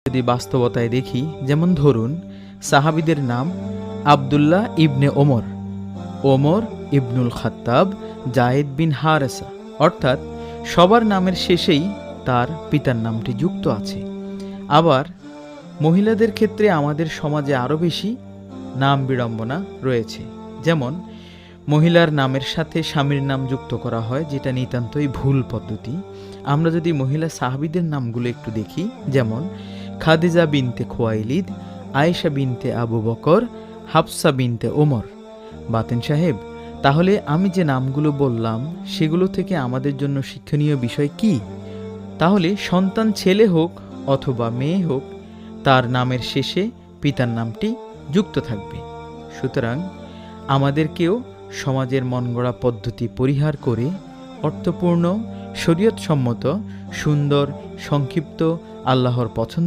যদি বাস্তবতায় দেখি, যেমন ধরুন সাহাবীদের নাম আব্দুল্লাহ ইবনে ওমর, ওমর ইবনুল খাত্তাব, জায়েদ বিন হারেসা, অর্থাৎ সবার নামের শেষেই তার পিতার নামটি যুক্ত আছে। আবার মহিলাদের ক্ষেত্রে আমাদের সমাজে আরও বেশি নাম বিড়ম্বনা রয়েছে। যেমন মহিলার নামের সাথে স্বামীর নাম যুক্ত করা হয়, যেটা নিতান্তই ভুল পদ্ধতি। আমরা যদি মহিলা সাহাবীদের নামগুলো একটু দেখি, যেমন খাদিজা বিনতে খোয়াইলিদ, আয়েশা বিনতে আবু বকর, হাফসা বিনতে ওমর। বাতেন সাহেব, তাহলে আমি যে নামগুলো বললাম সেগুলো থেকে আমাদের জন্য শিক্ষণীয় বিষয় কি? তাহলে সন্তান ছেলে হোক অথবা মেয়ে হোক, তার নামের শেষে পিতার নামটি যুক্ত থাকবে। সুতরাং আমাদেরকেও সমাজের মনগড়া পদ্ধতি পরিহার করে অর্থপূর্ণ, শরীয়তসম্মত, সুন্দর, সংক্ষিপ্ত, আল্লাহর পছন্দ